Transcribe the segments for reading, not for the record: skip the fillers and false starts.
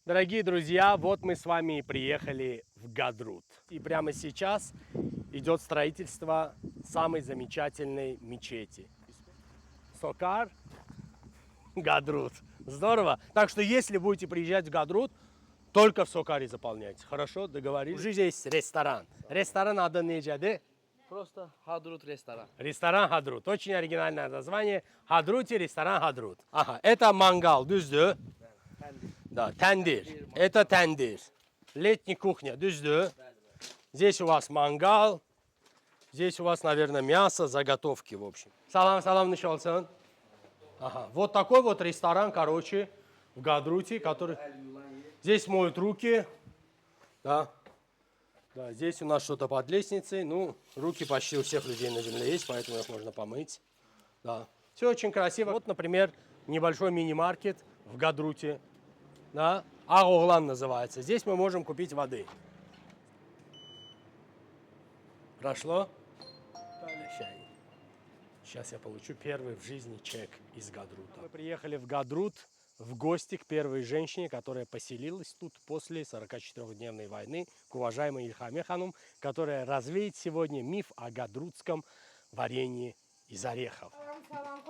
Дорогие друзья, вот мы с вами и приехали в Гадрут. И прямо сейчас идет строительство самой замечательной мечети. Сокар, Гадрут. Здорово. Так что если будете приезжать в Гадрут, только в Сокаре заполняйте. Хорошо? Договорились? Уже здесь ресторан. Ресторан аdı necədir? Просто Хадрут ресторан. Ресторан Хадрут. Очень оригинальное название. Хадрути ресторан Хадрут. Ага, это мангал, düzdür? Да, тандир. Это тандир. Летняя кухня, düzdür? Здесь у вас мангал. Здесь у вас, наверное, мясо, заготовки, в общем. Салам, салам, olsun. Ага, вот такой вот ресторан, короче, в Гадруте, который... Здесь моют руки. Да. Да, здесь у нас что-то под лестницей. Ну, руки почти у всех людей на земле есть, поэтому их можно помыть. Да. Все очень красиво. Вот, например, небольшой мини-маркет в Гадруте. Да. Ағоғлан называется. Здесь мы можем купить воды. Прошло? Сейчас я получу первый в жизни чек из Гадрута. Мы приехали в Гадрут в гости к первой женщине, которая поселилась тут после 44-дневной войны, к уважаемой Ильхаме Ханум, которая развеет сегодня миф о гадрутском варенье из орехов.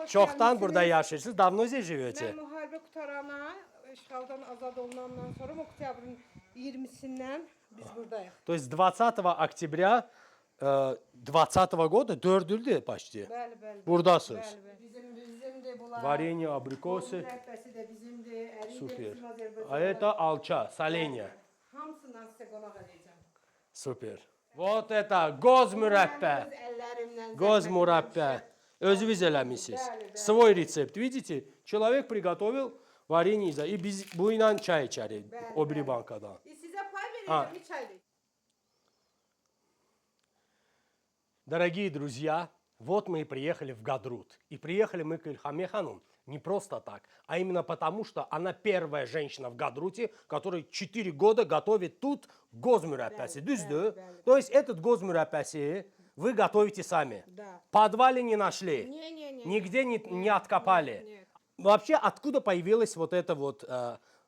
Çoxdan burada yaşıyorsunuz? Давно здесь живете? Ben müharibə qutarana, işğaldan azad olunandan sonra oktyabrın 20'sindən biz buradayıq. То есть 20 октября 20 года 4 ildir почти. Bəli, bəli. Buradasınız. Bəli, bəli. Bizimdir bunlar. Варенье, абрикосы. Rəhbəsi də bizimdir, əri də Супер. bizim Azərbaycan. А это алча, соленья. Hamısından sizə qonaq edəcəm. Супер. Вот это гоз mürəbbə. Öz əllərimlə. Гоз mürəbbə. Özünüz eləmisiniz. Свой рецепт. Видите? Человек приготовил варенье из и biz bu ilə çay içərik o biri bankadan. Sizə pay Ha. verəcəm, bir çay verin. Дорогие друзья, вот мы и приехали в Гадрут. И приехали мы к Ильхаме Ханум не просто так, а именно потому, что она первая женщина в Гадруте, которая 4 года готовит тут гозмюрәппәси. Düzdür? То есть этот гозмюрәппәси вы готовите сами. Да. В подвале не нашли. Не-не-не. Нигде не откопали. Нет. Вообще, откуда появилось вот это вот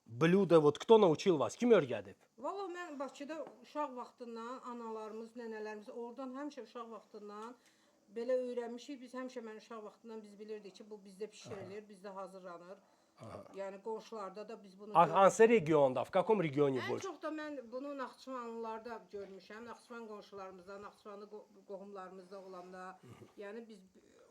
блюдо? Вот кто научил вас? Kim öyrədib? Valla mən Bakıda uşaq vaxtından analarımız, nənələrimiz oradan həmişə uşaq vaxtından belə öyrənmişik. Biz həmişə mən uşaq vaxtından biz bilirdik ki, bu bizdə bişirilir, bizdə hazırlanır. Yəni qonşularda da biz bunu Hansı regionda? В каком регионе Ən больше? çox da mən bunu Naxçıvanlılarda görmüşəm. Naxçıvan qonşularımızda, Naxçıvanlı qohumlarımızda olanda, yəni biz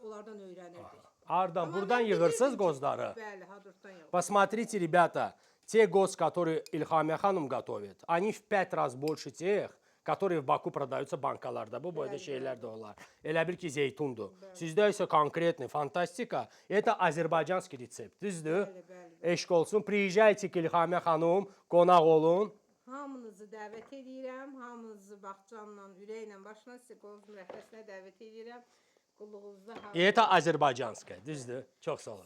onlardan öyrənirdik. Ardan, Amma buradan mən yığırsınız bilirdim ki, gozları. Bəli, Hadrutdan yığırıq. Посмотрите, ребята, те гоз, которые Ильхаме Ханум готовит, они в 5 раз больше тех, которые в Baku продаются bankalarda. Bu boyda şeyler de olar. Elə bil ki zeytundur. Sizdə isə konkretный, фантастика. Это азербайджанский рецепт. Düzdür? Bəli, bəli. Eşq olsun. Приезжайте к Ильхаме Ханум, qonaq olun. Hamınızı dəvət edirəm. Hamınızı baxcanla, ürəklə, başına sizə qoz mürəxbəsinə dəvət edirəm. Qulluğunuzda И это азербайджанское. Düzdür? Çox sağ olun.